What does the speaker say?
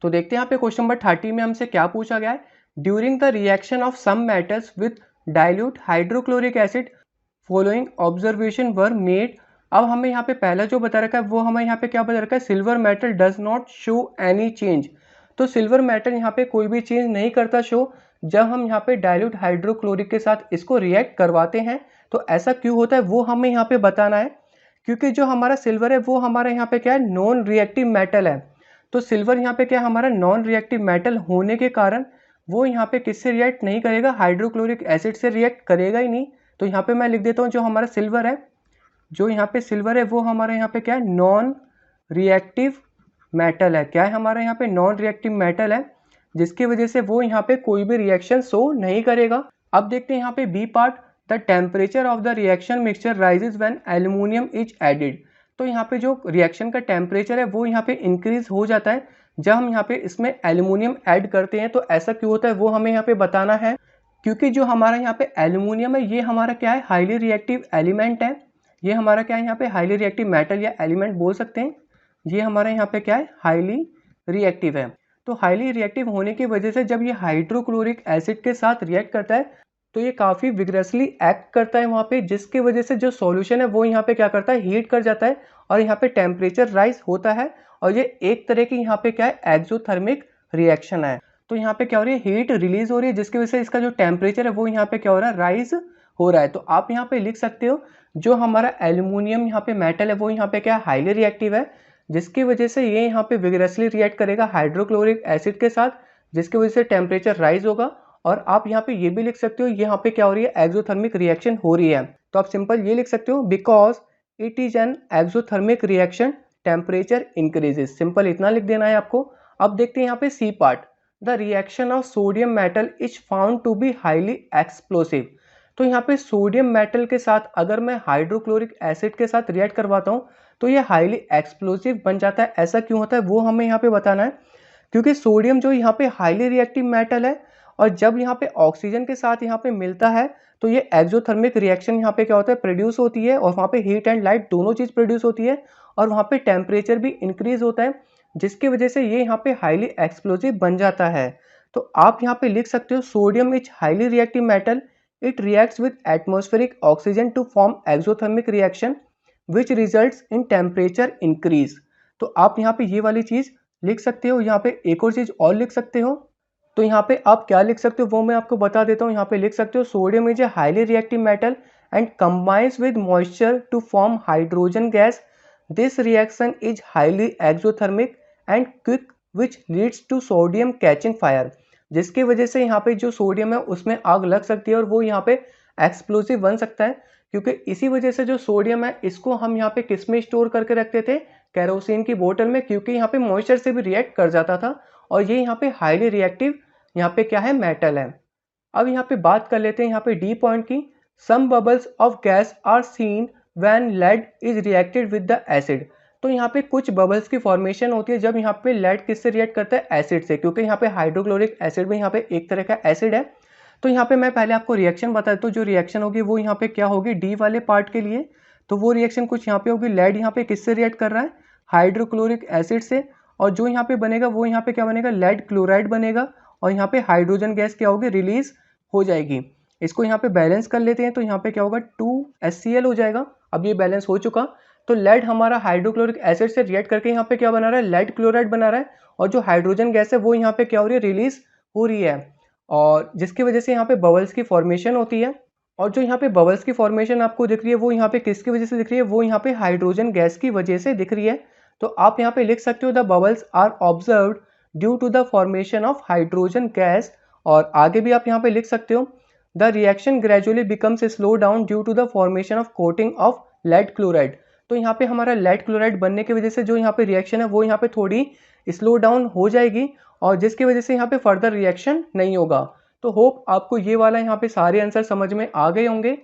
तो देखते हैं यहाँ पे क्वेश्चन नंबर 30 में हमसे क्या पूछा गया है। During the reaction of some metals with dilute hydrochloric acid following observation were made. अब हमें यहाँ पे पहला जो बता रखा है वो हमें यहाँ पे क्या बता रखा है, silver metal does not show any change. तो सिल्वर मेटल यहाँ पे कोई भी चेंज नहीं करता शो जब हम यहाँ पे डाइल्यूट हाइड्रोक्लोरिक के साथ इसको रिएक्ट करवाते हैं। तो ऐसा क्यों होता है वो हमें यहाँ पे बताना है, क्योंकि जो हमारा सिल्वर है वो हमारा यहाँ पे क्या है, नॉन रिएक्टिव मेटल है। तो सिल्वर यहाँ पे क्या है, हमारा नॉन रिएक्टिव मेटल होने के कारण वो यहाँ पे किससे रिएक्ट नहीं करेगा, हाइड्रोक्लोरिक एसिड से रिएक्ट करेगा ही नहीं। तो यहाँ पे मैं लिख देता हूँ जो हमारा सिल्वर है, जो यहाँ पे सिल्वर है वो हमारा यहाँ पे क्या है, नॉन रिएक्टिव मेटल है। क्या है हमारा यहाँ पे, नॉन रिएक्टिव मेटल है, जिसकी वजह से वो यहाँ पे कोई भी रिएक्शन शो नहीं करेगा। अब देखते हैं यहाँ पे B part, the temperature of the reaction mixture rises when aluminium is added. तो यहाँ पे जो रिएक्शन का टेम्परेचर है वो यहाँ पे इंक्रीज हो जाता है जब हम यहाँ पे इसमें एल्यूमिनियम ऐड करते हैं। तो ऐसा क्यों होता है वो हमें यहाँ पे बताना है, क्योंकि जो हमारा यहाँ पे एल्यूमिनियम है ये हमारा क्या है, हाईली रिएक्टिव एलिमेंट है। ये हमारा क्या है, यहाँ पे हाईली रिएक्टिव मेटल या एलिमेंट बोल सकते हैं। ये हमारा यहाँ पे क्या है, हाईली रिएक्टिव है। तो हाईली रिएक्टिव होने की वजह से जब ये हाइड्रोक्लोरिक एसिड के साथ रिएक्ट करता है तो ये काफ़ी विग्रसली एक्ट करता है वहाँ पे, जिसकी वजह से जो सॉल्यूशन है वो यहाँ पे क्या करता है, हीट कर जाता है और यहाँ पे टेम्परेचर राइज होता है। और ये एक तरह की यहाँ पे क्या है, एक्सोथर्मिक रिएक्शन है। तो यहाँ पे क्या हो रही है, हीट रिलीज हो रही है, जिसकी वजह से इसका जो टेम्परेचर है वो यहाँ पे क्या हो रहा है, राइज हो रहा है। तो आप यहाँ पे लिख सकते हो जो हमारा एल्यूमिनियम यहाँ पे मेटल है वो यहाँ पे क्या है, हाईली रिएक्टिव है, जिसकी वजह से ये यहाँ पे विग्रसली रिएक्ट करेगा हाइड्रोक्लोरिक एसिड के साथ, जिसकी वजह से टेम्परेचर राइज होगा। और आप यहाँ पे ये भी लिख सकते हो यहाँ पे क्या हो रही है, एक्सोथर्मिक रिएक्शन हो रही है। तो आप सिंपल ये लिख सकते हो, because it is an exothermic reaction temperature increases. Simple इतना लिख देना है आपको। अब देखते हैं यहाँ पे C part, the reaction of sodium metal is found to be highly explosive. तो यहाँ पे सोडियम मेटल के साथ अगर मैं हाइड्रोक्लोरिक एसिड के साथ रिएक्ट करवाता हूँ तो ये हाईली एक्सप्लोसिव बन जाता है। ऐसा क्यों होता है वो हमें यहाँ पे बताना है, क्योंकि सोडियम जो यहाँ पे हाईली रिएक्टिव मेटल है और जब यहाँ पे ऑक्सीजन के साथ यहाँ पे मिलता है तो ये एक्सोथर्मिक रिएक्शन यहाँ पे क्या होता है, प्रोड्यूस होती है, और वहाँ पे हीट एंड लाइट दोनों चीज़ प्रोड्यूस होती है और वहाँ पे टेम्परेचर भी इंक्रीज होता है, जिसकी वजह से ये यहाँ पे हाईली एक्सप्लोसिव बन जाता है। तो आप यहाँ पे लिख सकते हो, sodium is highly reactive metal, it reacts with atmospheric oxygen to form exothermic reaction which results in temperature increase. तो आप यहाँ पे ये वाली चीज़ लिख सकते हो। यहाँ पे एक और चीज़ और लिख सकते हो, तो यहाँ पे आप क्या लिख सकते हो वो मैं आपको बता देता हूँ। यहाँ पे लिख सकते हो, sodium is a highly reactive metal and combines with moisture to form hydrogen gas. This reaction is highly exothermic and quick which leads to sodium catching fire. जिसकी वजह से यहाँ पे जो सोडियम है उसमें आग लग सकती है और वो यहाँ पे एक्सप्लोसिव बन सकता है, क्योंकि इसी वजह से जो सोडियम है इसको हम यहाँ पे किस में स्टोर करके रखते थे, केरोसिन की बोतल में, क्योंकि यहाँ पे मॉइस्चर से भी रिएक्ट कर जाता था और ये यहाँ पे हाईली रिएक्टिव यहाँ पे क्या है, मेटल है। अब यहाँ पे बात कर लेते हैं यहाँ पे डी पॉइंट की, some bubbles of gas are seen when lead is reacted with the acid. तो यहाँ पे कुछ बबल्स की फॉर्मेशन होती है जब यहाँ पे लेड किससे रिएक्ट करता है, एसिड से, क्योंकि यहाँ पे हाइड्रोक्लोरिक एसिड में यहाँ पे एक तरह का एसिड है। तो यहाँ पे मैं पहले आपको रिएक्शन बता देता हूँ। जो रिएक्शन होगी वो यहाँ पे क्या होगी, डी वाले पार्ट के लिए, तो वो रिएक्शन कुछ यहाँ पे होगी, लेड यहाँ पे किससे रिएक्ट कर रहा है, हाइड्रोक्लोरिक एसिड से, और जो यहाँ पे बनेगा वो यहाँ पे क्या बनेगा, लेड क्लोराइड बनेगा, और यहाँ पे हाइड्रोजन गैस क्या होगी, रिलीज हो जाएगी। इसको यहाँ पे बैलेंस कर लेते हैं, तो यहाँ पे क्या होगा, 2HCl हो जाएगा। अब ये बैलेंस हो चुका, तो लेड हमारा हाइड्रोक्लोरिक एसिड से रिएक्ट करके यहाँ पे क्या बना रहा है, लेड क्लोराइड बना रहा है, और जो हाइड्रोजन गैस है वो यहाँ पे क्या हो रही है, रिलीज हो रही है, और जिसकी वजह से यहाँ पे बबल्स की फॉर्मेशन होती है। और जो यहाँ पे बबल्स की फॉर्मेशन आपको दिख रही है वो यहाँ पे किसकी वजह से दिख रही है, वो यहाँ पे हाइड्रोजन गैस की वजह से दिख रही है। तो आप यहाँ पे लिख सकते हो, the bubbles are observed due to the formation of hydrogen gas. और आगे भी आप यहाँ पे लिख सकते हो, the reaction gradually becomes slow down due to the formation of coating of lead chloride. तो यहाँ पे हमारा लेड क्लोराइड बनने की वजह से जो यहाँ पे रिएक्शन है वो यहाँ पे थोड़ी स्लो डाउन हो जाएगी, और जिसकी वजह से यहाँ पे फर्दर रिएक्शन नहीं होगा। तो होप आपको ये वाला यहाँ पे सारे आंसर समझ में आ गए होंगे।